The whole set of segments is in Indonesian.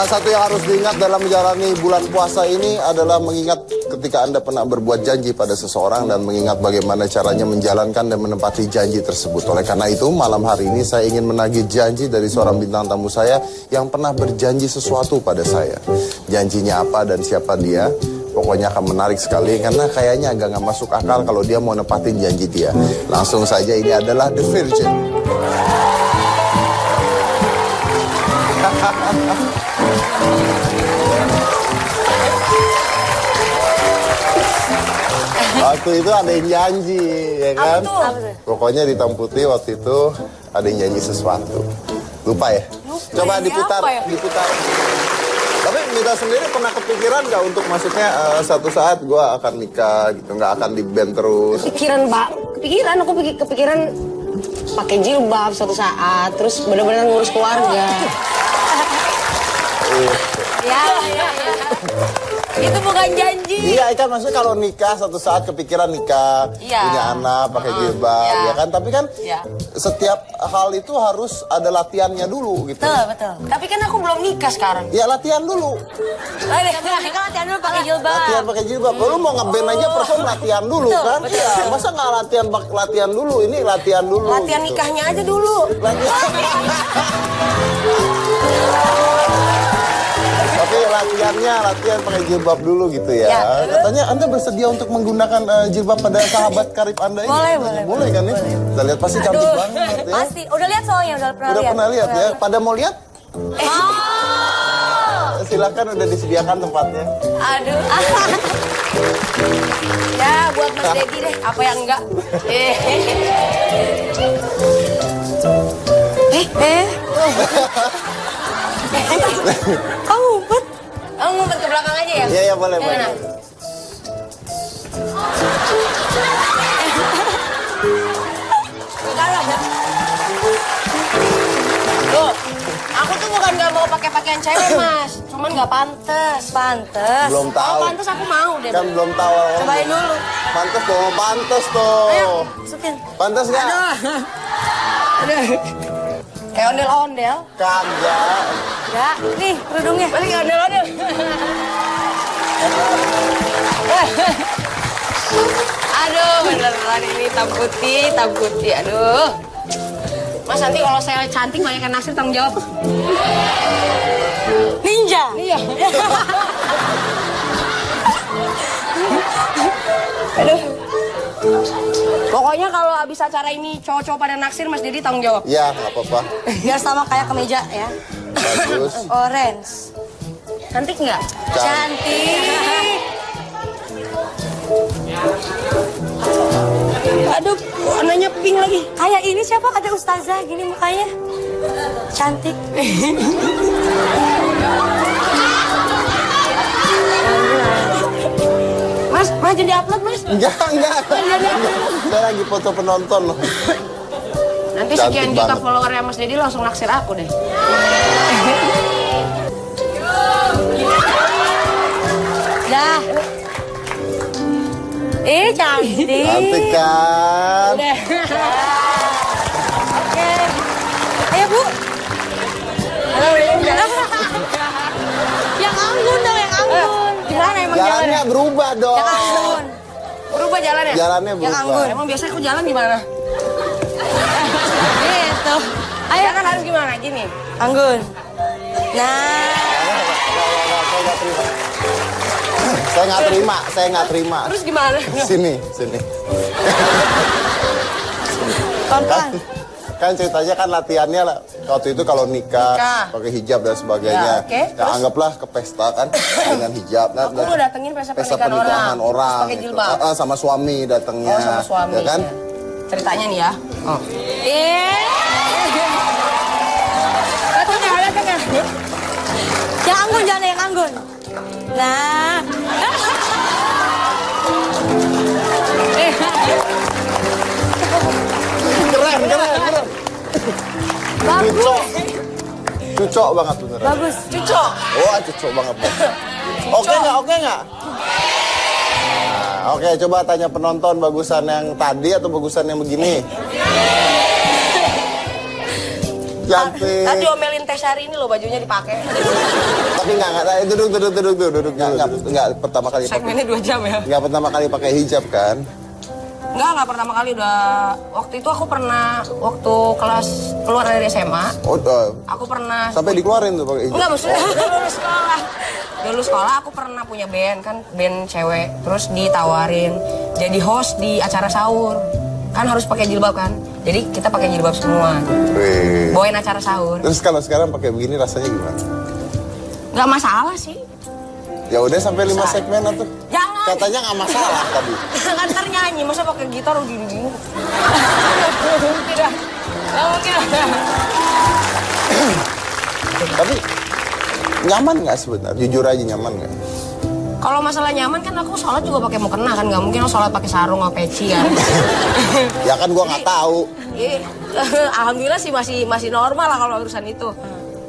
satu yang harus diingat dalam menjalani bulan puasa ini adalah mengingat ketika Anda pernah berbuat janji pada seseorang dan mengingat bagaimana caranya menjalankan dan menepati janji tersebut. Oleh karena itu, malam hari ini saya ingin menagih janji dari seorang bintang tamu saya yang pernah berjanji sesuatu pada saya. Janjinya apa dan siapa dia? Pokoknya akan menarik sekali karena kayaknya agak nggak masuk akal kalau dia mau nepatin janji dia. Langsung saja, ini adalah The Virgin. Waktu itu ada yang janji, ya kan? Pokoknya di Hitam Putih waktu itu ada yang janji sesuatu. Lupa ya? Coba diputar, diputar. Tapi Mita sendiri pernah kepikiran nggak untuk maksudnya satu saat gue akan nikah gitu, nggak akan di band terus? Kepikiran, Mbak. Aku kepikiran pakai jilbab suatu saat, terus benar-benar ngurus keluarga. Ya. Itu bukan janji. Iya, kan maksudnya kalau nikah satu saat kepikiran nikah, punya anak, pakai jilbab, ya kan? Tapi kan setiap hal itu harus ada latihannya dulu gitu. Betul. Tapi kan aku belum nikah sekarang. Ya latihan dulu. Nikah latihan dulu pakai jilbab. Latihan pakai jilbab. Lu mau ngeband aja perform latihan dulu kan? Iya. Masa nggak latihan dulu? Ini latihan dulu. Latihan gitu. Nikahnya aja dulu. Oke, latihan pakai jilbab dulu gitu ya. Katanya Anda bersedia untuk menggunakan jilbab pada sahabat karib Anda ini? Boleh kan nih? Kita lihat pasti cantik banget ya. Pasti. Udah lihat soalnya, udah pernah lihat ya. Pada mau lihat? Silakan, udah disediakan tempatnya. Aduh. Ya, buat Mas Dedi deh. Apa yang enggak? Kamu ngumpet? Kamu ngumpet ke belakang aja ya? Iya, boleh. Loh, aku tuh bukan gak mau pakai pakaian cewek, Mas. Cuman gak pantes. Belum tahu. Kalau pantes aku mau deh. Kan belum tahu. Cobain dulu. Pantes tuh. Ayo, masukin. Pantes gak? Aduh. Kayak ondel-ondel. Kagak. Enggak, nih kerudungnya. Balik kayak ondel-ondel. Aduh, beneran ini hitam putih. Aduh. Mas, nanti kalau saya cantik banyak yang naksir, tanggung jawab. Ninja. Iya. Aduh. Pokoknya kalau abis acara ini cowok-cowok pada naksir, Mas Dedi tanggung jawab. Iya, nggak apa-apa. Biar sama kayak kemeja ya. Bagus. Orange. Cantik nggak? Cantik. Aduh, warnanya pink lagi. Kayak ini siapa? Ada ustazah gini mukanya. Cantik. Mas jadi upload, Mas? Enggak. Saya lagi foto penonton loh. Nanti sekian juta followernya Mas Dedi langsung naksir aku deh. Dah. Cantik. Cantik kan? Udah. Oke. Ayo, Bu. Yang anggun dong, yang anggun. Gimana emang jalannya berubah dong. Yang anggun. Berubah jalannya? Jalannya berubah. Yang anggun. Emang biasanya aku jalan gimana? Gitu. Ayo kan harus gimana? Gini. Anggun. Nah. Saya nggak terima. Terus gimana? Sini. Pelan-pelan. Kan ceritanya kan latihannya lah. Waktu itu kalau nikah. Pakai hijab dan sebagainya. Ya, anggaplah ke pesta kan dengan hijab. Aku mau datengin pesta pernikahan orang. Pakai jilbab. Sama suami datangnya. Oh, sama suami. Ya kan? Ceritanya nih ya. Tengah. Yang anggun, jangan yang anggun. Nah. Keren. Bagus. Cucok banget beneran. Bagus. Cucok. Oh, cucok banget. Oke nggak? Nah, oke, coba tanya penonton bagusan yang tadi atau bagusan yang begini? Cantik. Tadi diomelin Teh Sari ini loh bajunya dipakai. Tapi nggak pertama kali pakai. Segmennya 2 jam ya? Nggak pertama kali pakai hijab kan? Nggak pertama kali udah. Waktu itu aku pernah, waktu kelas keluar dari SMA. Aku pernah. Sampai dikeluarin tuh pakai hijab? Enggak, maksudnya udah lulus sekolah. Dulu sekolah aku pernah punya band kan, band cewek. Terus ditawarin jadi host di acara sahur. Kan harus pakai jilbab kan. Jadi kita pakai jilbab semua. Wih. Bawain acara sahur. Terus kalau sekarang pakai begini rasanya gimana? Nggak masalah sih. Ya udah sampai 5 segmen atau? Jangan. Katanya nggak masalah tadi. Kan ntar nyanyi, masa pakai gitar gini-gini. Tidak. Nggak mungkin. Tapi nyaman nggak sebenarnya? Jujur aja nyaman nggak? Kalau masalah nyaman kan aku sholat juga pakai mukena kan, nggak mungkin aku sholat pakai sarung atau peci kan. Ya kan gua nggak tahu. Iya, alhamdulillah sih masih normal lah kalau urusan itu.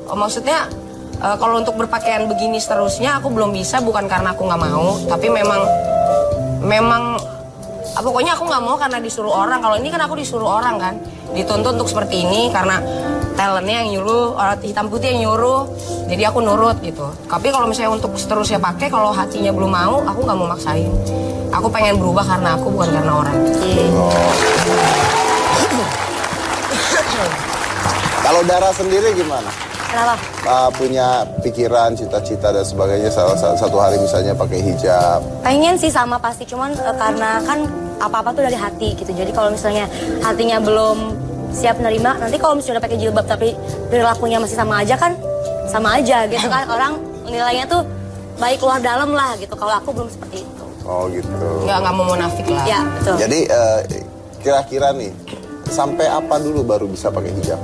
Maksudnya kalau untuk berpakaian begini seterusnya aku belum bisa, bukan karena aku nggak mau, tapi memang pokoknya aku nggak mau karena disuruh orang. Kalau ini kan aku disuruh orang kan, dituntut untuk seperti ini karena talentnya yang nyuruh, orang hitam putih yang nyuruh, jadi aku nurut gitu. Tapi kalau misalnya untuk seterusnya pakai, kalau hatinya belum mau, aku nggak mau maksain. Aku pengen berubah karena aku, bukan karena orang. Kalau Dara sendiri gimana? Kenapa? Punya pikiran, cita-cita dan sebagainya, satu hari misalnya pakai hijab. Pengen sih sama pasti, cuman karena kan apa-apa tuh dari hati gitu. Jadi kalau misalnya hatinya belum siap nerima, nanti kalau misalnya udah pakai jilbab tapi perilakunya masih sama aja kan, sama aja gitu kan. Orang nilainya tuh baik luar dalam lah gitu. Kalau aku belum seperti itu. Oh gitu. Nggak mau munafik lah. Ya betul. Jadi kira-kira nih, sampai apa dulu baru bisa pakai hijab?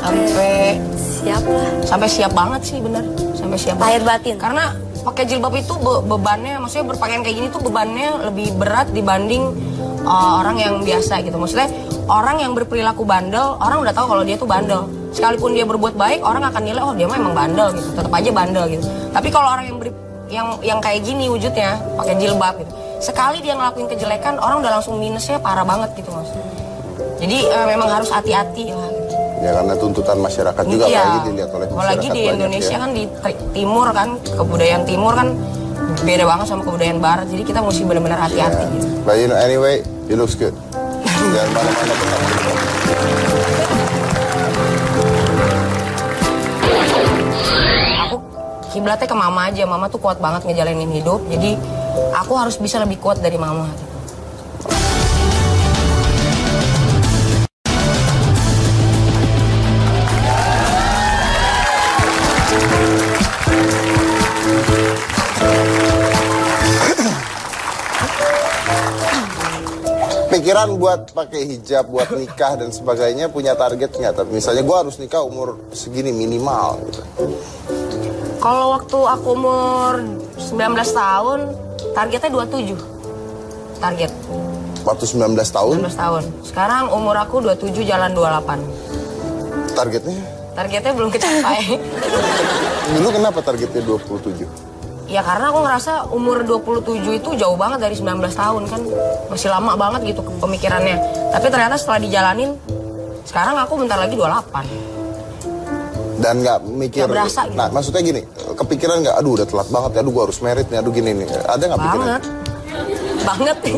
Sampai siap lah. Sampai siap banget sih, bener. Sampai siap. Lahir batin. Karena pakai jilbab itu bebannya, maksudnya berpakaian kayak gini tuh bebannya lebih berat dibanding orang yang biasa gitu. Maksudnya orang yang berperilaku bandel, orang udah tahu kalau dia tuh bandel. Sekalipun dia berbuat baik, orang akan nilai, oh dia mah emang bandel gitu. Tetap aja bandel gitu. Tapi kalau orang yang kayak gini wujudnya, pakai jilbab gitu, sekali dia ngelakuin kejelekan, orang udah langsung minusnya parah banget gitu mas. Jadi memang harus hati-hati lah. Gitu. Ya karena tuntutan masyarakat juga apalagi dilihat oleh masyarakat. Apalagi di Indonesia kan di timur kan, kebudayaan timur kan beda banget sama kebudayaan barat. Jadi kita mesti benar-benar hati-hati. Gitu. But you know, anyway, it looks good. Jangan mana-mana tetap. Aku kiblatnya ke mama aja. Mama tuh kuat banget ngejalanin hidup. Jadi aku harus bisa lebih kuat dari mama. Gitu. Pikiran buat pakai hijab, buat nikah dan sebagainya punya target nggak? Tapi misalnya gue harus nikah umur segini minimal gitu. Kalau waktu aku umur 19 tahun, targetnya 27. Target. Waktu 19 tahun? 19 tahun. Sekarang umur aku 27 jalan 28. Targetnya? Targetnya belum kecapai. Dulu kenapa targetnya 27? Ya karena aku ngerasa umur 27 itu jauh banget dari 19 tahun kan. Masih lama banget gitu pemikirannya. Tapi ternyata setelah dijalanin, sekarang aku bentar lagi 28. Dan nggak mikir, gak berasa gitu. Nah maksudnya gini, kepikiran nggak, aduh udah telat banget ya, aduh gue harus merit nih, aduh gini nih. Ada nggak pikiran? Banget nih.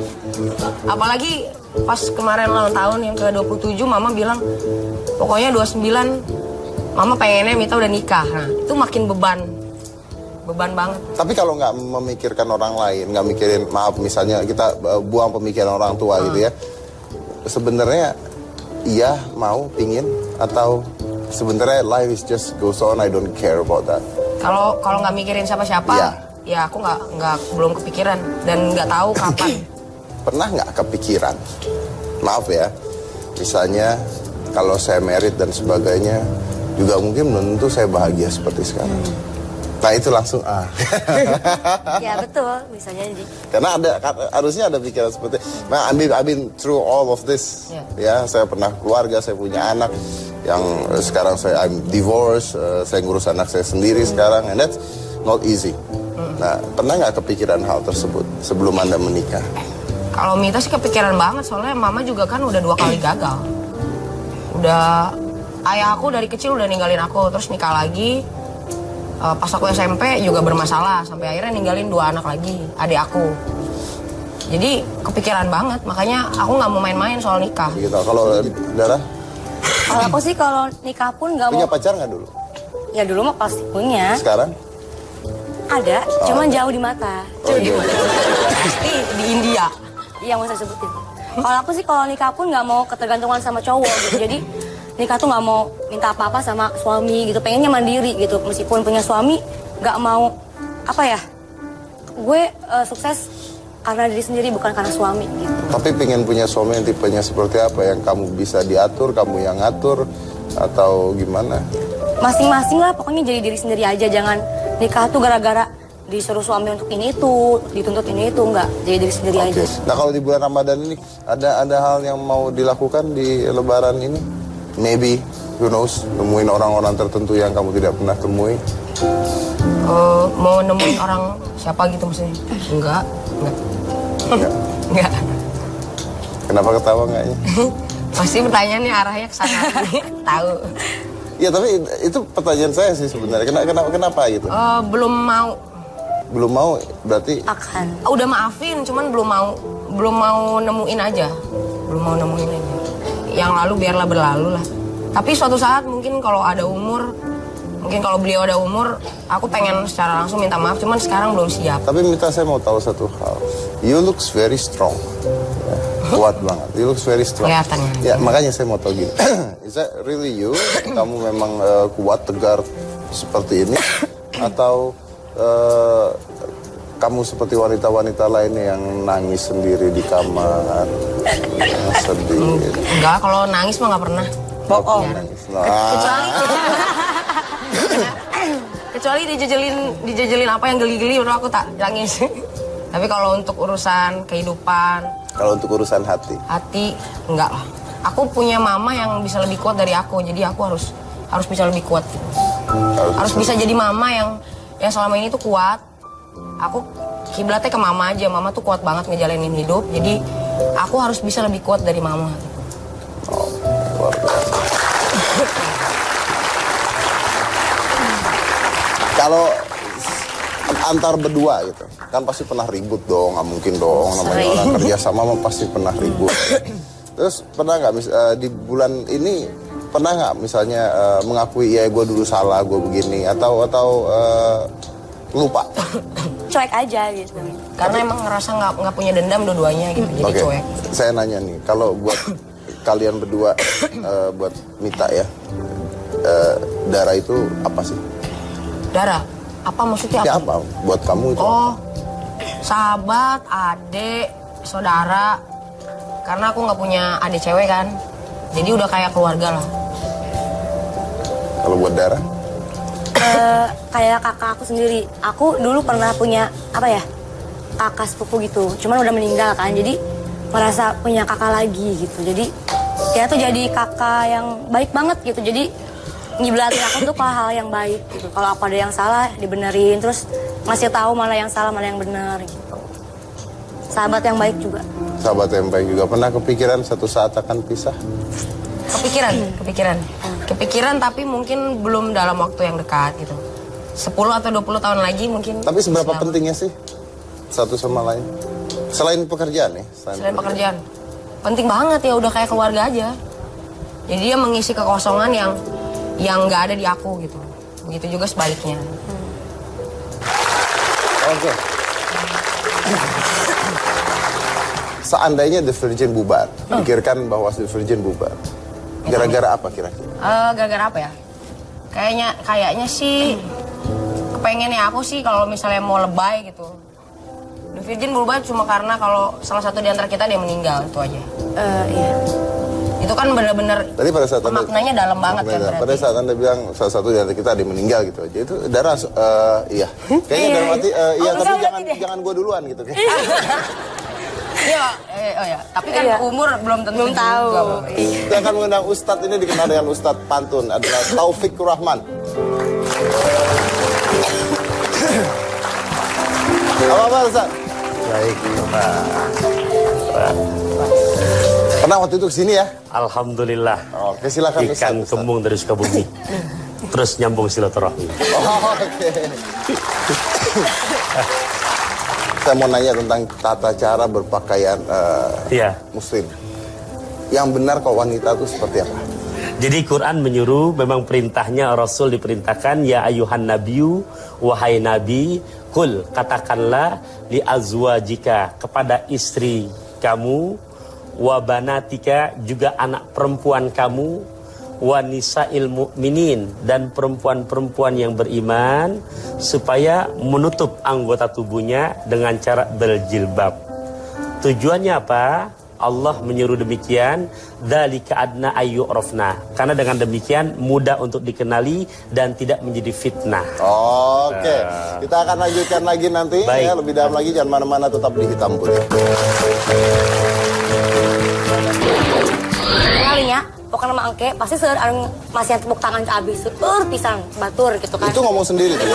Apalagi pas kemarin ulang tahun yang ke-27, mama bilang, pokoknya 29, mama pengennya Mita udah nikah. Nah itu makin beban banget. Tapi kalau nggak memikirkan orang lain, nggak mikirin, maaf misalnya kita buang pemikiran orang tua gitu ya, sebenarnya iya mau pingin atau sebenarnya life is just goes on, I don't care about that. Kalau nggak mikirin siapa-siapa, ya aku nggak belum kepikiran dan nggak tahu kapan. Pernah nggak kepikiran, maaf ya, misalnya kalau saya merit dan sebagainya, juga mungkin belum tentu saya bahagia seperti sekarang. Nah itu langsung Ya betul, misalnya jadi. Karena harusnya ada pikiran seperti, nah I've been through all of this. Ya, saya pernah keluarga, saya punya anak yang sekarang I'm divorced, saya ngurus anak saya sendiri sekarang, and that's not easy. Nah, pernah nggak kepikiran hal tersebut sebelum Anda menikah? Kalau Mita sih kepikiran banget, soalnya mama juga kan udah 2 kali gagal. Udah ayah aku dari kecil udah ninggalin aku, terus nikah lagi. Pas aku SMP juga bermasalah sampai akhirnya ninggalin 2 anak lagi, adik aku. Jadi kepikiran banget, makanya aku nggak mau main-main soal nikah. Gitu. Kalau Dara? Kalau aku sih kalau nikah pun nggak mau. Punya pacar nggak dulu? Ya dulu mah pasti punya. Sekarang? Ada, cuman jauh di mata. Oh, iya. Pasti di India. Iya mau saya sebutin. Kalau aku sih kalau nikah pun nggak mau ketergantungan sama cowok gitu. Jadi nikah tuh nggak mau minta apa-apa sama suami gitu. Pengennya mandiri gitu. Meskipun punya suami, nggak mau apa ya? Gue sukses karena diri sendiri bukan karena suami gitu. Tapi pengen punya suami yang tipenya seperti apa? Yang kamu bisa diatur, kamu yang ngatur, atau gimana? Masing-masing lah, pokoknya jadi diri sendiri aja. Jangan nikah tuh gara-gara disuruh suami untuk ini itu, dituntut ini itu, enggak. Jadi diri sendiri aja. Nah kalau di bulan Ramadan ini, ada hal yang mau dilakukan di Lebaran ini? Maybe, who knows, nemuin orang-orang tertentu yang kamu tidak pernah temui? Mau nemuin orang siapa gitu maksudnya? Enggak. Enggak. Kenapa ketawa enggaknya? Pasti pertanyaannya arahnya ke sana. Tahu. Ya tapi itu pertanyaan saya sih sebenarnya. Kenapa gitu? Belum mau. Belum mau berarti? Akan. Udah maafin, cuman belum mau nemuin aja. Belum mau nemuin aja. Yang lalu biarlah berlalu lah. Tapi suatu saat mungkin kalau ada umur, mungkin kalau beliau ada umur, aku pengen secara langsung minta maaf, cuman sekarang belum siap. Tapi Mita, saya mau tahu satu hal. You looks very strong. Ya, kuat banget. You looks very strong. Kelihatannya. Ya, makanya saya mau tahu gini. Is that really you? Kamu memang kuat, tegar seperti ini? Atau kamu seperti wanita-wanita lainnya yang nangis sendiri di kamar? Yang sedih. Enggak, kalau nangis mah nggak pernah. Bohong. Nangis. Kecuali dijejelin apa yang geli-geli baru aku tak nangis. Tapi kalau untuk urusan kehidupan, Kalau untuk urusan hati? hati enggak lah. Aku punya mama yang bisa lebih kuat dari aku, jadi aku harus bisa lebih kuat. Harus bisa jadi mama yang selama ini tuh kuat. Aku kiblatnya ke mama aja, mama tuh kuat banget ngejalanin hidup, jadi aku harus bisa lebih kuat dari mama. Oh, luar biasa. Kalau antar berdua gitu, kan pasti pernah ribut dong, nggak mungkin dong, namanya orang kerja sama mah pasti pernah ribut. Terus pernah nggak di bulan ini pernah nggak misalnya mengakui ya gue dulu salah, gue begini, atau lupa? Cuek aja gitu. Karena emang ngerasa nggak punya dendam dua-duanya gitu, jadi Oke, cuek. saya nanya nih, kalau buat kalian berdua, buat Mita ya, Dara itu apa sih? Dara, apa maksudnya? Ya apa? Buat kamu itu? Oh, sahabat, adik, saudara. Karena aku nggak punya adik cewek kan, jadi udah kayak keluarga lah. Kalau buat Dara? Kayak kakak aku sendiri. Aku dulu pernah punya kakak sepupu gitu. Cuman udah meninggal kan, jadi merasa punya kakak lagi gitu. Jadi dia tuh jadi kakak yang baik banget gitu. Jadi ngiblatin aku tuh ke hal yang baik gitu. Kalau apa ada yang salah dibenerin, terus ngasih tahu mana yang salah mana yang benar gitu. Sahabat yang baik juga. Sahabat yang baik juga. Pernah kepikiran satu saat akan pisah? Kepikiran tapi mungkin belum dalam waktu yang dekat gitu. 10 atau 20 tahun lagi mungkin. Tapi seberapa pentingnya sih satu sama lain? Selain pekerjaan ya? Selain pekerjaan. Penting banget ya, udah kayak keluarga aja. Jadi dia mengisi kekosongan yang nggak ada di aku gitu. Begitu juga sebaliknya. Oke. Seandainya The Virgin bubar, pikirkan bahwa The Virgin bubar. Gara-gara apa kira-kira? Gara-gara apa ya? Kayaknya sih kepengennya aku sih kalau misalnya mau lebay gitu. The Virgin berubah cuma karena kalau salah satu di antara kita dia meninggal, itu aja. Iya. Itu kan benar-benar Tadi pada saat maknanya dalam banget kan berarti. Pada saat Anda bilang salah satu di antara kita ada yang meninggal gitu aja, itu Dara iya. Kayaknya dalam arti iya, tapi jangan gua duluan gitu. Iya, tapi kan umur belum tentu. Belum tahu. Kita akan mengundang Ustadz, ini dikenal dengan Ustadz Pantun, adalah Taufik Rahman. Apa Ustadz? Baik, Pak. Pernah Pernah waktu itu kesini ya? Alhamdulillah. Oke, silakan Ikan Ustaz. kembung dari Sukabumi. Terus nyambung silaturahmi. Oke. Saya mau nanya tentang tata cara berpakaian Iya. Muslim. Yang benar kok wanita itu seperti apa? Jadi Quran menyuruh, memang perintahnya Rasul diperintahkan, ya ayuhan nabiyu, wahai nabi, kul, katakanlah li azwajika, kepada istri kamu, wa banatika, juga anak perempuan kamu, wa nisa'il mu'minin, dan perempuan-perempuan yang beriman, supaya menutup anggota tubuhnya dengan cara berjilbab. Tujuannya apa? Allah menyuruh demikian, dzalika adna ayyurafna, karena dengan demikian mudah untuk dikenali dan tidak menjadi fitnah. Oke, kita akan lanjutkan lagi nanti. Baik. Ya, lebih dalam lagi, jangan mana-mana, tetap di Hitam Putih. Kalinya pokoknya nama angke pasti seueur anu masih tepuk tangan ke abis seueur pisan batur gitu kan. Itu ngomong sendiri tuh.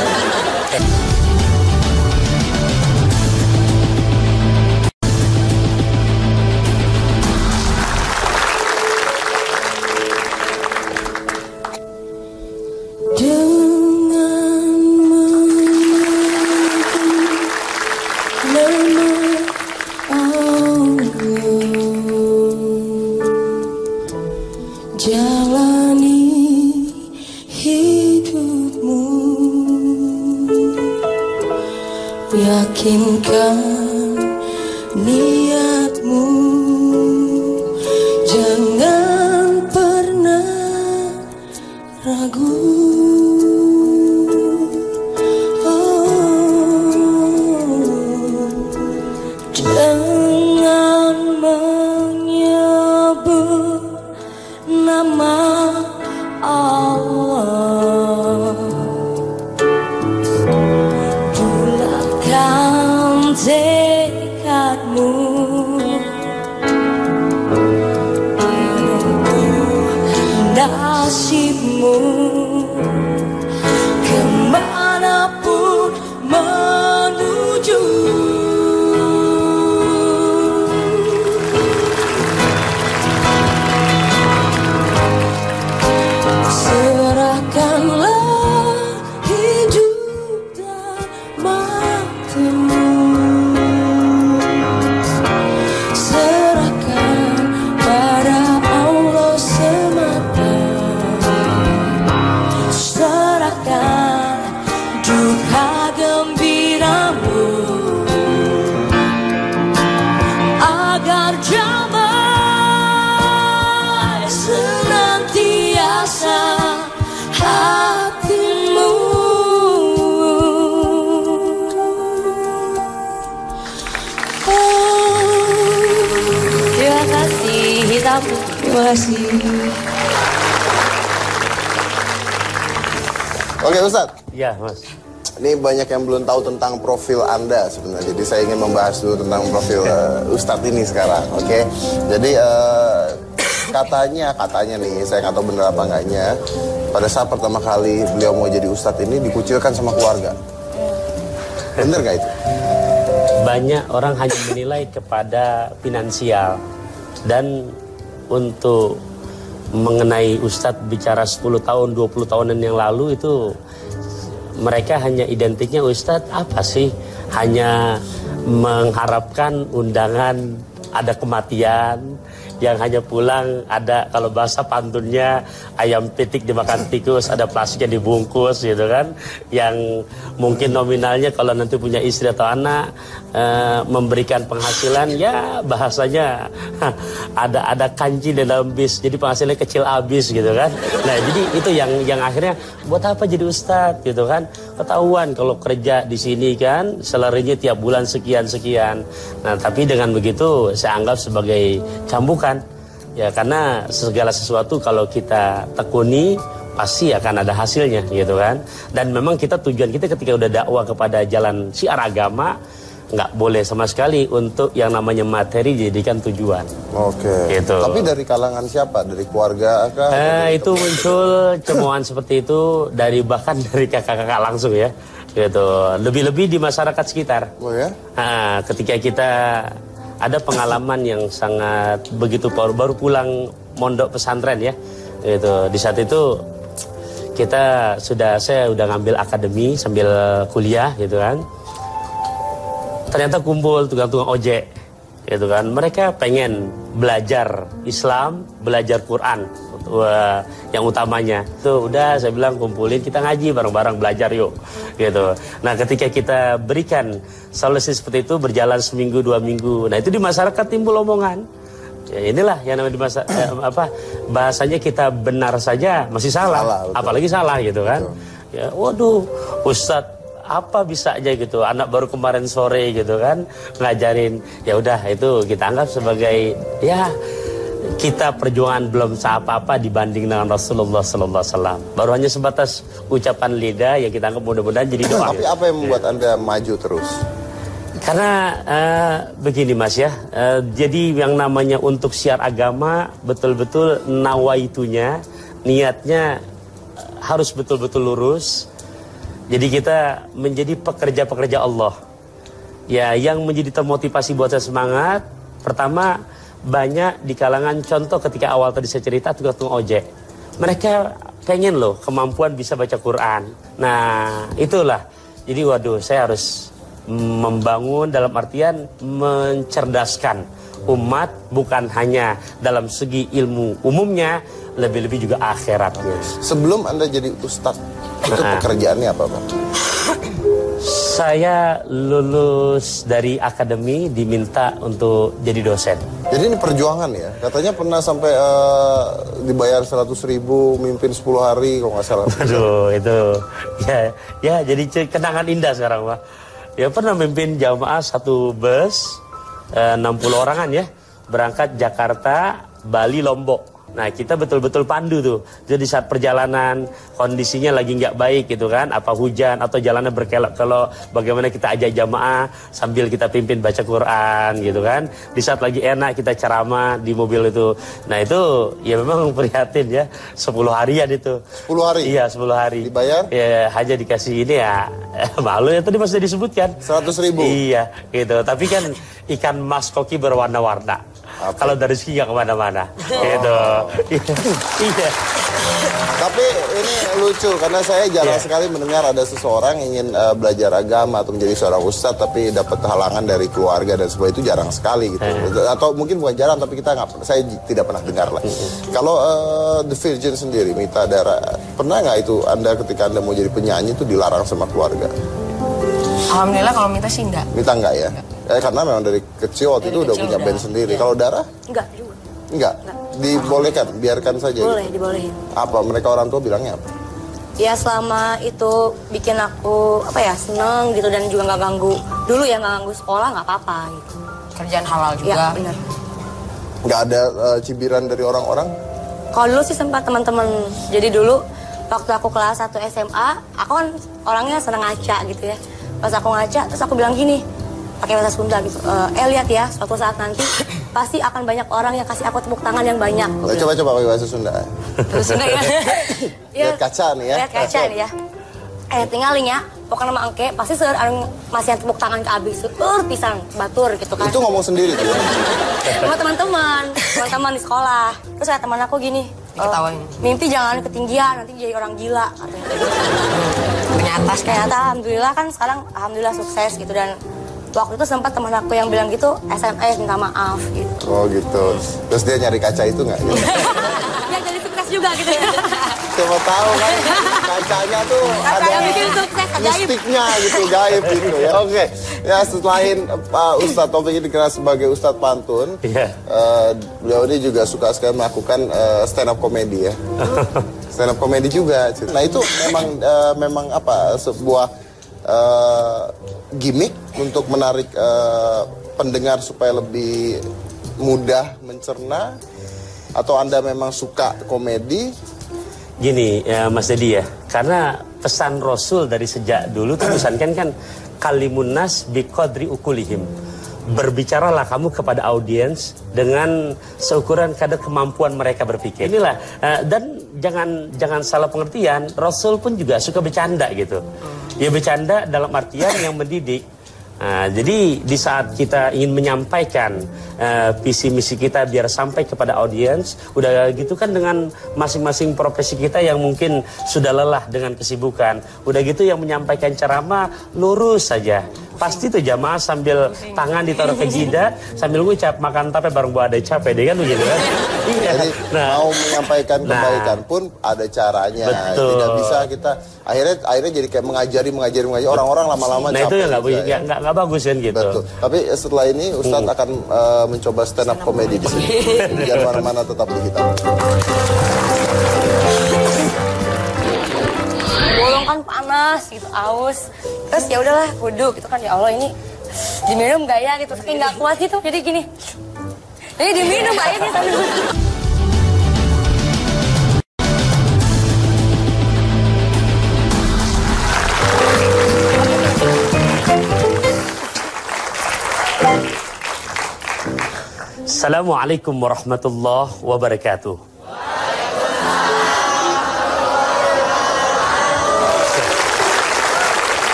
Jalani hidupmu, yakinkan niatmu, jangan pernah ragu. Dengan menyebut nama Allah, bulatkan tekadmu, nasibmu, kemanapun menuju. Serahkanlah hidup dan matimu, serahkan pada Allah semata, serahkan duka gembiramu, agar damai senantiasa hatimu. Terima kasih Hitam Putih. Terima kasih. Oke Ustadz, Ya, Mas. ini banyak yang belum tahu tentang profil Anda sebenarnya. Jadi saya ingin membahas dulu tentang profil Ustadz ini sekarang. Oke, jadi katanya nih, saya nggak tahu bener apa enggaknya, pada saat pertama kali beliau mau jadi Ustadz ini dikucilkan sama keluarga. Bener nggak itu? Banyak orang hanya menilai kepada finansial, dan untuk mengenai Ustadz bicara 10 tahun, 20 tahunan yang lalu itu mereka hanya identiknya Ustadz apa sih? Hanya mengharapkan undangan, ada kematian, yang hanya pulang ada, kalau bahasa pantunnya, ayam pitik dimakan tikus, ada plastiknya dibungkus gitu kan. Yang mungkin nominalnya kalau nanti punya istri atau anak memberikan penghasilan, ya bahasanya ada kanji di dalam bis, jadi penghasilannya kecil abis gitu kan. Nah jadi itu yang akhirnya buat apa jadi ustadz gitu kan. Ketahuan kalau kerja di sini kan salarinya tiap bulan sekian. Nah tapi dengan begitu saya anggap sebagai cambukan. Ya karena segala sesuatu kalau kita tekuni pasti akan ada hasilnya gitu kan. Dan memang tujuan kita ketika udah dakwah kepada jalan syiar agama, nggak boleh sama sekali untuk yang namanya materi dijadikan tujuan. Oke. Gitu. Tapi dari kalangan siapa? Dari keluarga kah? Itu muncul cemohan seperti itu bahkan dari kakak-kakak langsung ya. Gitu. Lebih-lebih di masyarakat sekitar. Oh ya? Ketika kita ada pengalaman yang sangat begitu baru pulang mondok pesantren ya. Gitu. Di saat itu saya udah ngambil akademi sambil kuliah gitu kan. Ternyata kumpul tukang-tukang ojek gitu kan. Mereka pengen belajar Islam, belajar Quran yang utamanya. Tuh udah saya bilang kumpulin, kita ngaji bareng-bareng, belajar yuk gitu. Nah, ketika kita berikan solusi seperti itu berjalan seminggu 2 minggu. Nah, itu di masyarakat timbul omongan. Ya, inilah yang namanya bahasanya kita benar saja masih salah, apalagi salah gitu kan. Betul. Ya, waduh, Ustadz apa bisa aja gitu, anak baru kemarin sore gitu kan ngajarin. Ya udah, itu kita anggap sebagai ya kita perjuangan belum apa-apa dibanding dengan Rasulullah Sallallahu Alaihi Wasallam. Baru hanya sebatas ucapan lidah yang kita anggap mudah-mudahan jadi doa. Tapi apa yang membuat Anda maju terus? Karena begini Mas ya, jadi yang namanya untuk syiar agama betul-betul nawaitunya, niatnya harus betul-betul lurus. Jadi kita menjadi pekerja-pekerja Allah. Ya, yang menjadi termotivasi buat saya semangat, pertama banyak di kalangan, contoh ketika awal tadi saya cerita tukang-tukang ojek. Mereka pengen loh kemampuan bisa baca Quran. Nah, itulah. Jadi waduh, saya harus membangun dalam artian mencerdaskan umat, bukan hanya dalam segi ilmu umumnya, lebih-lebih juga akhiratnya. Sebelum Anda jadi ustadz, itu pekerjaannya apa, Pak? Saya lulus dari akademi, diminta untuk jadi dosen. Jadi ini perjuangan ya? Katanya pernah sampai dibayar 100.000, mimpin 10 hari kalau nggak salah. Aduh, itu ya jadi kenangan indah sekarang, Pak. Ya pernah mimpin jamaah satu bus 60 orangan ya, berangkat Jakarta, Bali, Lombok. Nah, kita betul-betul pandu tuh. Jadi saat perjalanan kondisinya lagi nggak baik gitu kan, apa hujan atau jalannya berkelok-kelok, bagaimana kita ajak jamaah sambil kita pimpin baca Quran gitu kan. Di saat lagi enak kita ceramah di mobil itu. Nah, itu ya memang prihatin ya, 10 harian itu. 10 hari? Iya, 10 hari. Dibayar? Ya, hanya dikasih ini ya, malu ya, tadi masih disebutkan 100.000? Iya, gitu. Tapi kan ikan mas koki berwarna-warna. Kalau dari segi nggak kemana-mana, gitu. Iya. Tapi ini lucu karena saya jarang sekali mendengar ada seseorang ingin belajar agama atau menjadi seorang ustadz tapi dapat halangan dari keluarga dan sebagainya, itu jarang sekali gitu. Atau mungkin bukan jarang, tapi saya tidak pernah dengar lah. Kalau The Virgin sendiri, Mita Dara, pernah nggak itu Anda ketika Anda mau jadi penyanyi itu dilarang sama keluarga? Alhamdulillah kalau Mita sih enggak. Mita enggak ya? Karena memang dari kecil waktu itu udah punya band sendiri. Kalau Dara? Enggak juga. Enggak? Dibolehkan? Biarkan saja? Boleh, gitu? dibolehin. Apa? Mereka orang tua bilangnya apa? Ya selama itu bikin aku seneng gitu dan juga nggak ganggu. Dulu ya nggak ganggu sekolah nggak apa-apa gitu. Kerjaan halal juga. Iya benar. Nggak ada cibiran dari orang-orang? Kalau dulu sih sempat teman-teman. Jadi dulu waktu aku kelas 1 SMA, aku kan orangnya seneng ngaca gitu ya. Pas aku ngaca, terus aku bilang gini, pakai bahasa Sunda gitu, lihat ya, suatu saat nanti pasti akan banyak orang yang kasih aku tepuk tangan yang banyak. Coba pakai bahasa Sunda. Bahasa Sunda ya. Lihat kaca nih ya. Lihat kaca nih ya. Tinggalin ya, pokoknya nama angke, pasti masih yang tepuk tangan ke abis, pisan, batur gitu kan. Itu ngomong sendiri tuh. Sama teman-teman di sekolah. Terus kayak teman aku gini, diketawain. Mimpi jangan ketinggian, nanti jadi orang gila katanya. Ternyata alhamdulillah kan sekarang alhamdulillah sukses gitu, dan waktu itu sempat teman aku yang bilang gitu, SMS minta maaf gitu. Oh gitu. Terus dia nyari kaca itu nggak? Gitu? Ya jadi sukses juga gitu ya. Siapa tahu kan kacanya tuh ada bikin sukses, ajaib. mistiknya gitu, gaib gitu ya. Oke. Ya, selain Pak Ustadz Taufik ini dikenal sebagai Ustadz Pantun, beliau ini juga suka sekali melakukan stand up comedy ya. Stand up comedy juga. Nah itu memang apa, sebuah gimmick untuk menarik pendengar supaya lebih mudah mencerna, atau Anda memang suka komedi? Gini ya Mas Dedi ya, karena pesan Rasul dari sejak dulu terpesankan kan kalimun nas biqadri ukulihim. Berbicaralah kamu kepada audiens dengan seukuran kadar kemampuan mereka berpikir. Inilah dan jangan salah pengertian, Rasul pun juga suka bercanda gitu. Ya bercanda dalam artian yang mendidik. Nah, jadi di saat kita ingin menyampaikan visi misi kita biar sampai kepada audiens, udah gitu kan dengan masing-masing profesi kita yang mungkin sudah lelah dengan kesibukan, udah gitu yang menyampaikan ceramah lurus saja. Pasti tuh jamaah sambil tangan ditaruh ke jidat sambil ngucap makan tape bareng buah ada capek deh kan begitu kan. Iya. Jadi mau menyampaikan kebaikan pun ada caranya. Betul. Tidak bisa kita akhirnya jadi kayak mengajari orang-orang lama-lama nah capek. itu yang nggak bagus kan gitu. Betul. Tapi setelah ini Ustadz akan mencoba stand up comedy di sini. Jangan mana-mana, tetap di Hitam. Bolong kan panas gitu, aus. Terus ya udahlah wudhu gitu kan, ya Allah ini diminum gak ya gitu, saking nggak kuat gitu. Jadi gini. Jadi diminum airnya sambil wudhu. Assalamualaikum warahmatullahi wabarakatuh.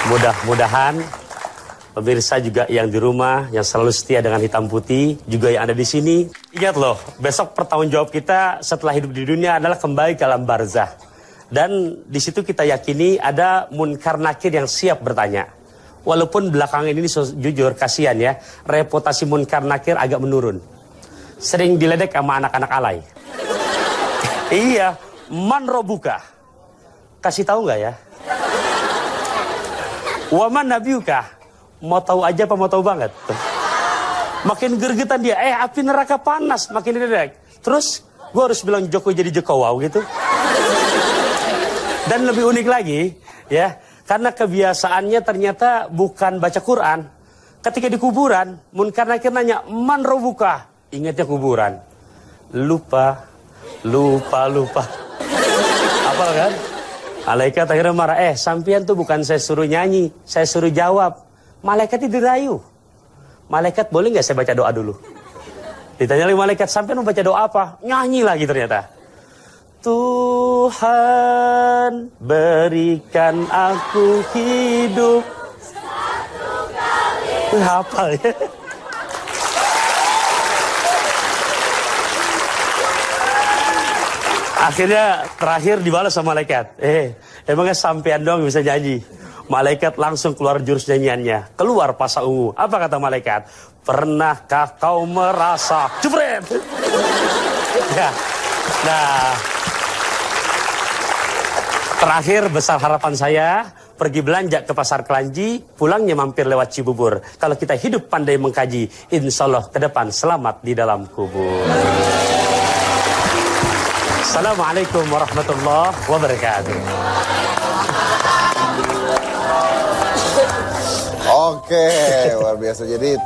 Mudah-mudahan pemirsa juga yang di rumah, yang selalu setia dengan hitam putih, juga yang ada di sini. Ingat loh, besok pertanggung jawab kita setelah hidup di dunia adalah kembali ke alam barzah. Dan di situ kita yakini ada munkar nakir yang siap bertanya. Walaupun belakangan ini jujur kasihan ya, reputasi munkar nakir agak menurun. Sering diledek sama anak-anak alay. Iya, man robuka. Kasih tahu nggak ya? Waman nabiuka. Mau tahu aja apa mau tahu banget? Makin gergetan dia, api neraka panas, makin diledek. Terus gue harus bilang Joko jadi Joko wow gitu. Dan lebih unik lagi, ya. Karena kebiasaannya ternyata bukan baca Quran. Ketika di kuburan, munkar nakir nanya, man robuka? Ingatnya kuburan. Lupa. Apa kan? Malaikat akhirnya marah, sampian tuh bukan saya suruh nyanyi, saya suruh jawab. Malaikat itu dirayu. Malaikat boleh nggak saya baca doa dulu? Ditanya lagi malaikat, sampian mau baca doa apa? Nyanyi lagi ternyata. Tuhan berikan aku hidup. Hafal ya. Akhirnya terakhir dibalas sama malaikat. Emangnya sampean doang bisa nyanyi? Malaikat langsung keluar jurus nyanyiannya. Keluar pasa ungu. Apa kata malaikat? Pernahkah kau merasa? Jebret! Ya. Nah, terakhir besar harapan saya, pergi belanja ke pasar Kelanji, pulangnya mampir lewat Cibubur. Kalau kita hidup pandai mengkaji, insya Allah ke depan selamat di dalam kubur. Assalamualaikum warahmatullahi wabarakatuh. Oke, luar biasa. Jadi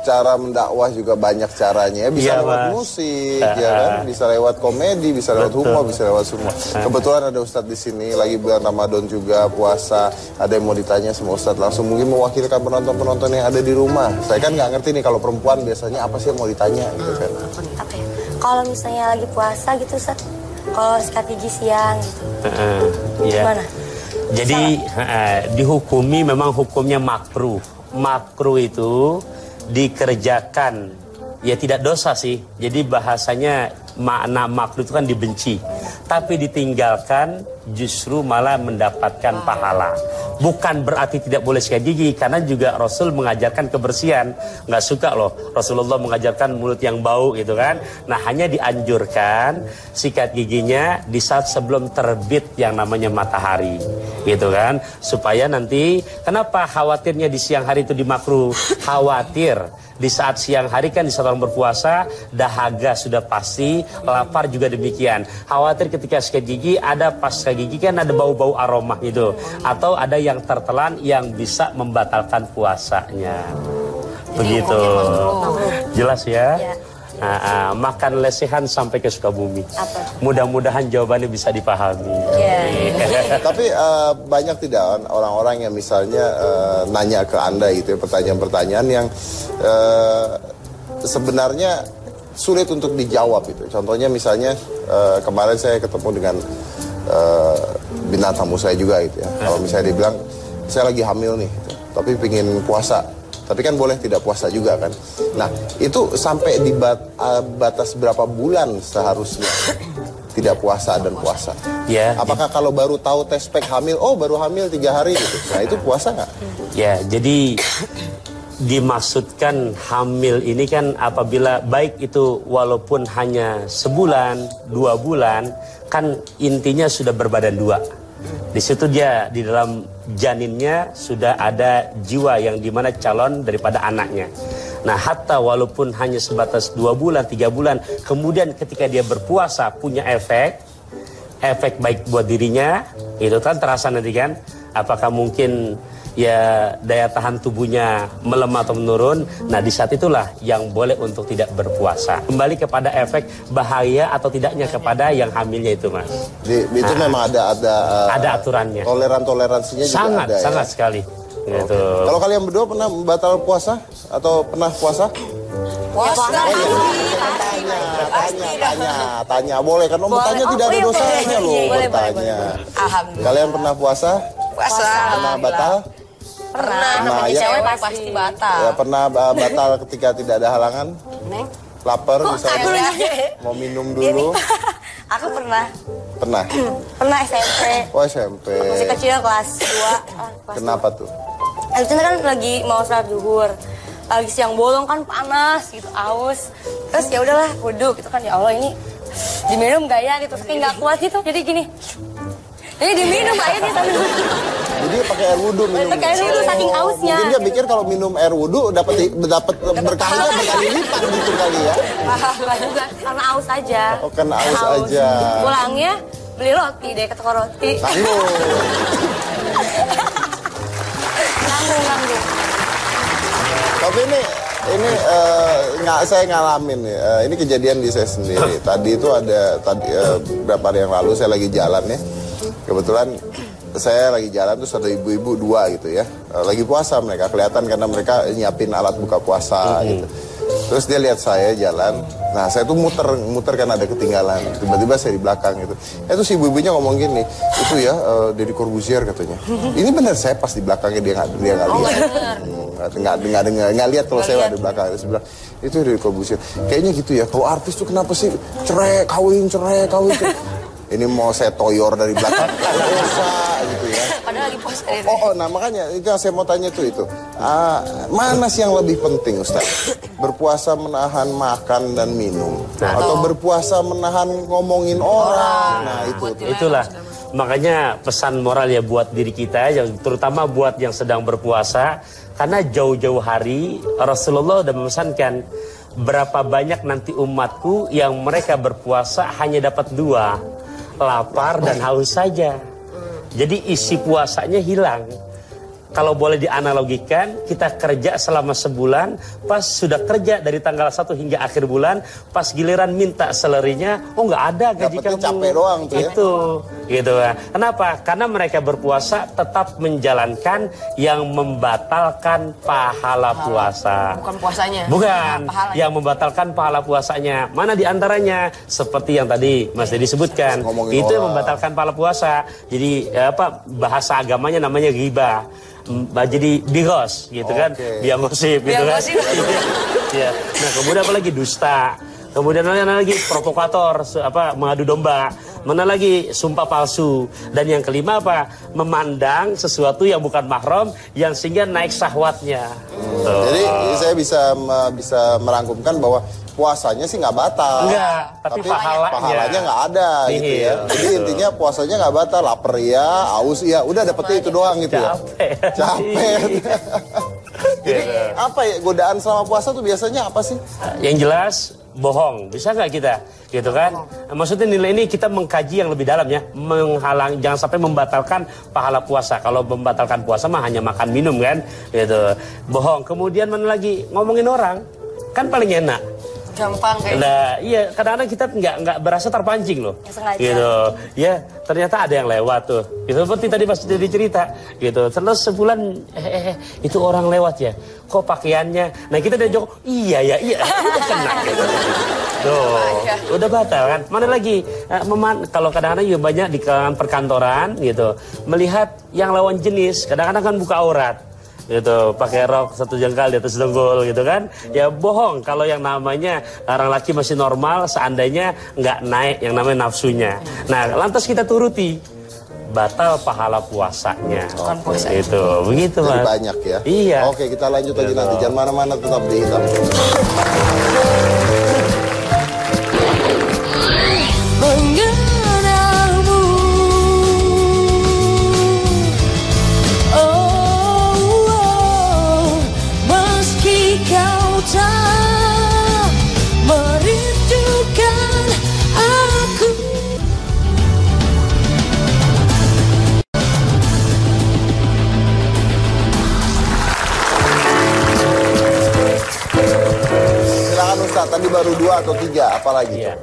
cara mendakwah juga banyak caranya. Bisa lewat musik, ya kan? Bisa lewat komedi, bisa lewat humor, bisa lewat semua. Kebetulan ada Ustadz di sini, lagi bulan Ramadan juga, puasa. Ada yang mau ditanya sama Ustadz langsung, mungkin mewakilkan penonton-penonton yang ada di rumah. Saya kan nggak ngerti nih kalau perempuan biasanya apa sih yang mau ditanya gitu kan? Apa ya? Kalau misalnya lagi puasa gitu, Ustadz, kalau sikat gigi siang gitu, gimana? Jadi dihukumi memang hukumnya makruh. Makruh itu dikerjakan, ya tidak dosa sih. Jadi bahasanya makna makruh itu kan dibenci. Tapi ditinggalkan justru malah mendapatkan pahala. Bukan berarti tidak boleh sikat gigi, karena juga Rasul mengajarkan kebersihan. Nggak suka loh Rasulullah mengajarkan mulut yang bau gitu kan. Nah, hanya dianjurkan sikat giginya di saat sebelum terbit yang namanya matahari gitu kan. Supaya nanti, kenapa khawatirnya di siang hari itu dimakruh? Khawatir di saat siang hari kan di saat orang berpuasa, dahaga sudah pasti, lapar juga demikian. Khawatir ketika sikat gigi, ada pas sikat gigi kan ada bau-bau aroma gitu. Atau ada yang tertelan yang bisa membatalkan puasanya. Begitu. Jelas ya? Makan lesehan sampai ke Sukabumi. Mudah-mudahan jawabannya bisa dipahami. Tapi banyak tidak orang-orang yang misalnya nanya ke Anda gitu ya, pertanyaan-pertanyaan yang sebenarnya sulit untuk dijawab itu. Contohnya misalnya kemarin saya ketemu dengan bintang tamu saya juga gitu ya. Kalau misalnya dia bilang saya lagi hamil nih gitu. tapi pingin puasa. Tapi kan boleh tidak puasa juga kan. Nah, itu sampai di batas berapa bulan seharusnya tidak puasa dan puasa? Ya. Apakah kalau baru tahu tes pack hamil, oh baru hamil 3 hari gitu. Nah, itu puasa nggak? Ya, jadi dimaksudkan hamil ini kan apabila baik itu walaupun hanya sebulan, 2 bulan, kan intinya sudah berbadan 2. Di situ dia di dalam janinnya sudah ada jiwa yang dimana calon daripada anaknya. Nah, hatta walaupun hanya sebatas 2 bulan, 3 bulan, kemudian ketika dia berpuasa punya efek baik buat dirinya, itu kan terasa nanti kan. Apakah mungkin ya daya tahan tubuhnya melemah atau menurun. Nah, di saat itulah yang boleh untuk tidak berpuasa. Kembali kepada efek bahaya atau tidaknya kepada yang hamilnya itu, Mas. Itu memang ada aturannya. Toleransinya juga sangat, ada. Sangat ya? sekali. Gitu. Kalau kalian berdua pernah batal puasa atau pernah puasa? Puasa. Tanya. Boleh kan? Bertanya tidak ada dosanya loh. Bertanya. Alhamdulillah. Kalian pernah puasa? Puasa. Pernah batal? Pernah. Nah, ya, Cewek pasti batal. ya, pernah batal ketika tidak ada halangan? Neng? Lapar misalnya? Mau minum dulu? Aku pernah. Pernah? Pernah SMP. Oh, SMP. Masih kecil kelas 2. Kenapa tuh? Itu kan lagi mau sholat zuhur. Lagi siang bolong kan panas gitu, aus. Terus ya udahlah wudhu gitu kan, ya Allah ini diminum gak ya gitu, saking gak kuat gitu. Jadi gini. Jadi diminum airnya sambil Jadi pakai air wudhu minum. pakai air wudhu saking ausnya. Mungkin dia pikir kalau minum air wudhu dapat berkahnya berkali lipat gitu kali ya. Karena aus aja. Oh, karena aus aja. Pulangnya beli roti deh ke toko roti. Tanggung. Nanggung. Tapi ini nggak saya ngalamin nih. Ini kejadian di saya sendiri. Tadi itu ada beberapa hari yang lalu saya lagi jalan ya. Kebetulan saya lagi jalan terus ada ibu-ibu 2 gitu ya. Lagi puasa mereka, kelihatan karena mereka nyiapin alat buka puasa gitu. Terus dia lihat saya jalan. Nah, saya tuh muter kan ada ketinggalan. Tiba-tiba saya di belakang gitu. Itu si ibu-ibunya ngomong gini, itu ya Deddy Corbuzier katanya. Ini benar, saya pas di belakangnya dia nggak lihat. Nggak lihat kalau saya ada di belakang. Saya bilang, itu Deddy Corbuzier. Kayaknya gitu ya. Kalau artis tuh kenapa sih cerai kawin. Ini mau saya toyor dari belakang, dosa gitu ya. Padahal lagi puasa. Nah makanya itu yang saya mau tanya tuh itu. Mana sih yang lebih penting, Ustaz? Berpuasa menahan makan dan minum, atau berpuasa menahan ngomongin orang? Nah Itulah. Makanya pesan moral ya buat diri kita, yang terutama buat yang sedang berpuasa, karena jauh-jauh hari Rasulullah sudah memesankan berapa banyak nanti umatku yang mereka berpuasa hanya dapat 2, lapar dan haus saja. Jadi isi puasanya hilang. Kalau boleh dianalogikan, kita kerja selama sebulan, pas sudah kerja dari tanggal 1 hingga akhir bulan, pas giliran minta salary-nya, oh nggak ada gaji kamu. Capek doang tuh ya. Itu, gitu ya. Kenapa? Karena mereka berpuasa tetap menjalankan yang membatalkan pahala puasa. Bukan puasanya. Bukan, Pahalanya. yang membatalkan pahala puasanya. Mana diantaranya? Seperti yang tadi Mas Deddy sebutkan. Ngomongin Itu yang orang. membatalkan pahala puasa. Jadi bahasa agamanya namanya ghibah. Jadi bigos gitu kan, biang gosip gitu kan. Ya. Nah, kemudian apa lagi dusta. Kemudian ada lagi provokator, mengadu domba. Mana lagi sumpah palsu. Dan yang kelima apa? Memandang sesuatu yang bukan mahram yang sehingga naik syahwatnya. Jadi saya bisa merangkumkan bahwa puasanya sih nggak batal. Enggak, tapi pahalanya nggak ada gitu ya. Jadi Betul. intinya puasanya nggak batal, lapar ya, aus ya, udah dapetnya itu doang gitu ya. Capek. Jadi apa ya godaan selama puasa tuh biasanya apa sih? Yang jelas bohong, bisa nggak kita, gitu kan? Maksudnya nilai ini kita mengkaji yang lebih dalam ya, menghalang, jangan sampai membatalkan pahala puasa. Kalau membatalkan puasa mah hanya makan minum kan, gitu. Bohong. Kemudian mana lagi ngomongin orang, kan paling enak. Gampang kayak Nah, iya, kadang-kadang kita nggak berasa terpancing loh, gitu. Ya, ternyata ada yang lewat tuh. Itu seperti tadi pas jadi cerita, gitu. Terus sebulan, itu orang lewat ya. Kok pakaiannya? Nah kita dari Joko, iya, udah kena. Gitu. Tuh, udah batal kan? Mana lagi? Kalau kadang-kadang juga banyak di kalangan perkantoran, gitu. Melihat yang lawan jenis, kadang-kadang kan buka aurat. gitu, pakai rok satu jengkal di atas dengkul gitu kan. Ya bohong kalau yang namanya orang laki masih normal seandainya nggak naik yang namanya nafsunya. Nah, lantas kita turuti, batal pahala puasanya. Bukan puasa. Itu, begitu Jadi Mas. banyak ya. Iya. Oke, kita lanjut lagi nanti. Jangan mana-mana, tetap di Hitam. Mengenalmu, oh, meski kau tak merindukan aku. Silakan Ustaz, tadi baru 2 atau 3, apalagi? Iya.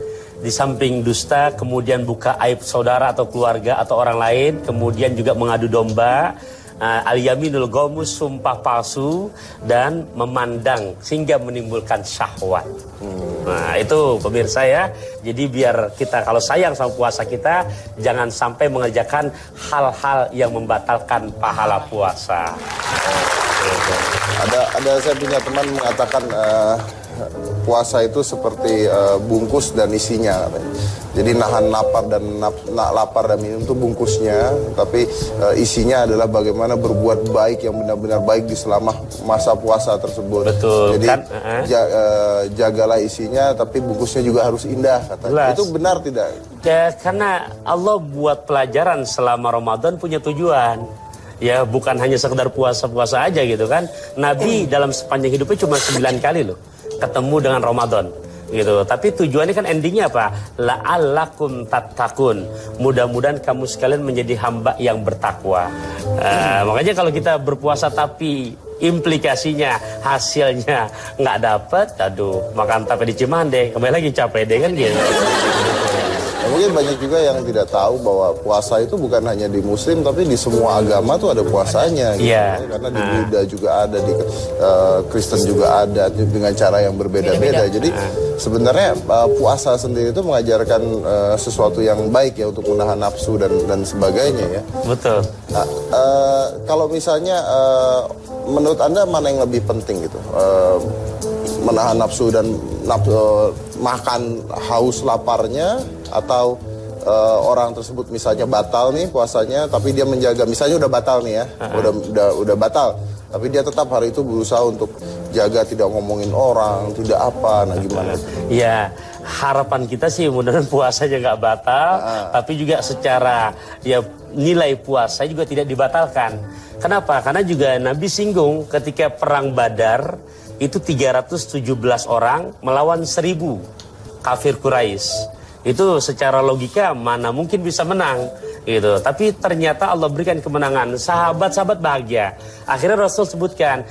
Di samping dusta, kemudian buka aib saudara atau keluarga atau orang lain, kemudian juga mengadu domba, al-yaminul ghamus, sumpah palsu, dan memandang sehingga menimbulkan syahwat. Nah, itu pemirsa ya. Jadi biar kita kalau sayang sama puasa kita, jangan sampai mengerjakan hal-hal yang membatalkan pahala puasa. Ada saya punya teman mengatakan puasa itu seperti bungkus dan isinya katanya. Jadi nahan lapar dan lapar dan minum itu bungkusnya, tapi isinya adalah bagaimana berbuat baik yang benar-benar baik di selama masa puasa tersebut. Betul. Jadi Kan? jagalah isinya, tapi bungkusnya juga harus indah katanya. Jelas. Itu benar tidak? Ya, karena Allah buat pelajaran selama Ramadan punya tujuan. Ya, bukan hanya sekedar puasa-puasa aja gitu kan. Nabi dalam sepanjang hidupnya cuma 9 kali loh ketemu dengan Ramadan gitu. Tapi tujuannya kan endingnya apa? La'allakum tattaqun. Mudah-mudahan kamu sekalian menjadi hamba yang bertakwa. Makanya kalau kita berpuasa tapi implikasinya hasilnya nggak dapat, aduh, makan tape di Cimande, kembali lagi capek deh kan gitu. Ya, mungkin banyak juga yang tidak tahu bahwa puasa itu bukan hanya di Muslim, tapi di semua agama tuh ada puasanya. Gitu. Iya. Karena di Buddha juga ada, di Kristen juga ada, dengan cara yang berbeda-beda. Jadi sebenarnya puasa sendiri itu mengajarkan sesuatu yang baik ya untuk menahan nafsu dan sebagainya ya. Betul. Nah, kalau misalnya menurut Anda mana yang lebih penting gitu? Menahan nafsu dan makan haus laparnya, atau orang tersebut misalnya batal nih puasanya tapi dia menjaga, misalnya udah batal nih ya, udah batal tapi dia tetap hari itu berusaha untuk jaga tidak ngomongin orang, tidak apa, nah gimana? Ya, harapan kita sih mudah-mudahan puasanya nggak batal, tapi juga secara ya nilai puasa juga tidak dibatalkan. Kenapa? Karena juga Nabi singgung ketika perang Badar itu 317 orang melawan 1000 kafir Quraisy. Itu secara logika mana mungkin bisa menang gitu. Tapi ternyata Allah berikan kemenangan. Sahabat-sahabat bahagia. Akhirnya Rasul sebutkan,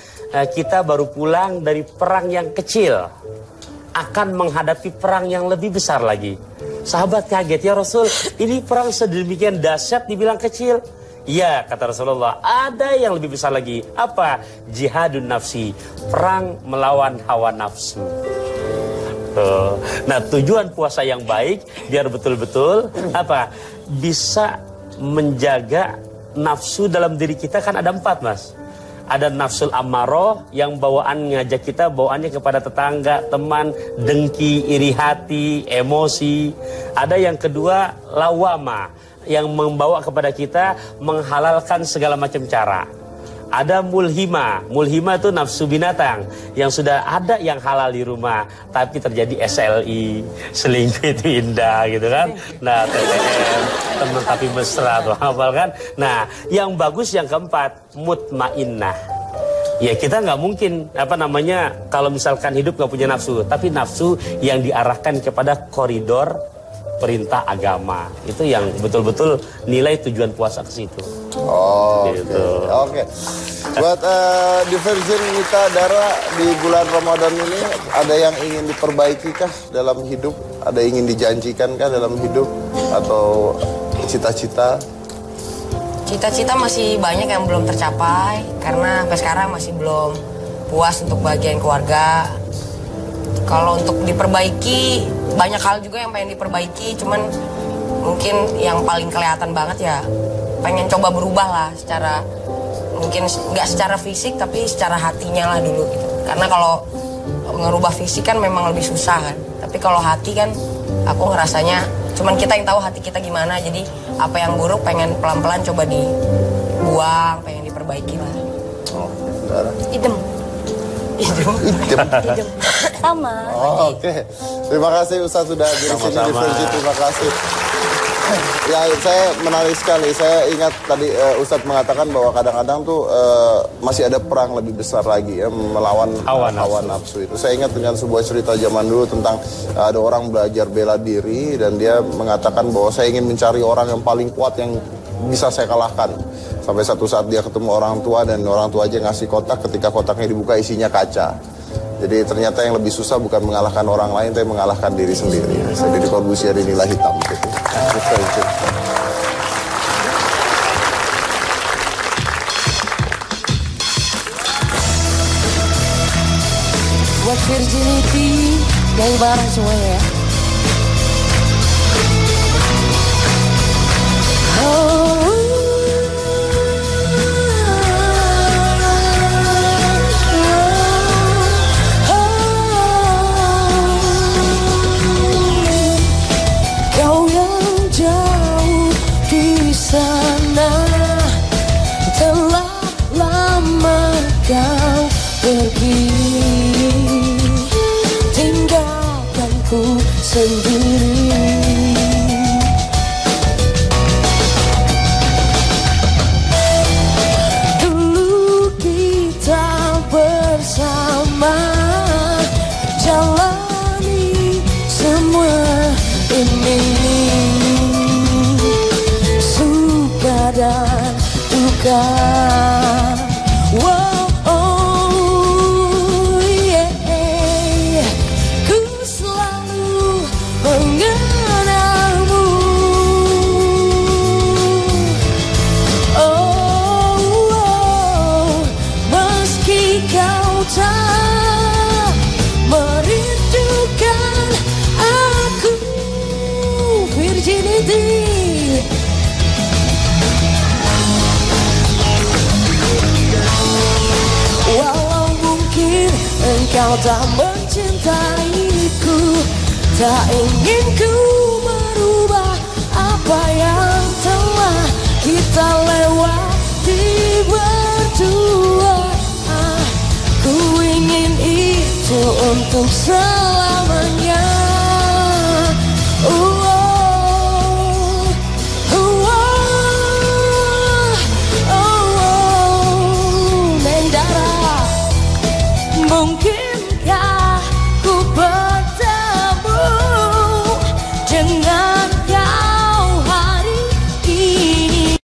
kita baru pulang dari perang yang kecil, akan menghadapi perang yang lebih besar lagi. Sahabat kaget, ya Rasul, ini perang sedemikian dahsyat dibilang kecil. Ya, kata Rasulullah, ada yang lebih besar lagi. Apa? Jihadun nafsi, perang melawan hawa nafsu. Nah, tujuan puasa yang baik biar betul-betul apa? Bisa menjaga nafsu dalam diri kita. Kan ada 4, Mas. Ada nafsul ammaroh yang bawaan ngajak kita bawaannya kepada tetangga, teman, dengki, iri hati, emosi. Ada yang kedua lawama yang membawa kepada kita menghalalkan segala macam cara. Ada mulhima. Mulhima itu nafsu binatang yang sudah ada yang halal di rumah, tapi terjadi SLI, selingkuh itu indah gitu kan. Nah, TTM, teman tapi mesra tuh hafal kan. Nah, yang bagus yang keempat, mutmainnah. Ya kita nggak mungkin kalau misalkan hidup nggak punya nafsu, tapi nafsu yang diarahkan kepada koridor perintah agama. Itu yang betul-betul nilai tujuan puasa ke situ. Oke. Buat di Virgin Mita Dara di bulan Ramadan ini ada yang ingin diperbaiki kah dalam hidup? Ada yang ingin dijanjikan kah dalam hidup? Atau cita-cita? Cita-cita masih banyak yang belum tercapai karena sampai sekarang masih belum puas untuk bagian keluarga. Kalau untuk diperbaiki, banyak hal juga yang pengen diperbaiki, cuman mungkin yang paling kelihatan banget ya pengen coba berubah lah secara mungkin nggak secara fisik tapi secara hatinya lah dulu gitu. Karena kalau ngerubah fisik kan memang lebih susah kan, tapi kalau hati kan aku ngerasanya cuman kita yang tahu hati kita gimana. Jadi apa yang buruk pengen pelan-pelan coba dibuang, pengen diperbaiki lah. Oh, darah. Idem. Idem. Sama. Oh, oke. Terima kasih Ustaz sudah hadir di sini di Virgin. Terima kasih. Ya, saya menarik sekali. Saya ingat tadi Ustadz mengatakan bahwa kadang-kadang tuh masih ada perang lebih besar lagi ya melawan hawa nafsu itu. Saya ingat dengan sebuah cerita zaman dulu tentang ada orang belajar bela diri dan dia mengatakan bahwa saya ingin mencari orang yang paling kuat yang bisa saya kalahkan. Sampai satu saat dia ketemu orang tua dan orang tua aja ngasih kotak, ketika kotaknya dibuka isinya kaca. Jadi ternyata yang lebih susah bukan mengalahkan orang lain, tapi mengalahkan diri sendiri. Jadi Corbusier inilah hitam gitu. Buat Virginity, nyanyi bareng semuanya ya. Kau yang jauh di sana, telah lama kau pergi, tinggalkan ku sendiri. Dulu kita bersama jalani semua ini, suka dan duka. Wow, oh yeah, ku selalu mengenalmu. Oh, oh, meski kau tak merindukan aku, Virginity. Walau mungkin engkau tak mencintaiku, tak ingin ku merubah apa yang telah kita lewati berdua. Ku ingin itu untuk selamanya. Mungkin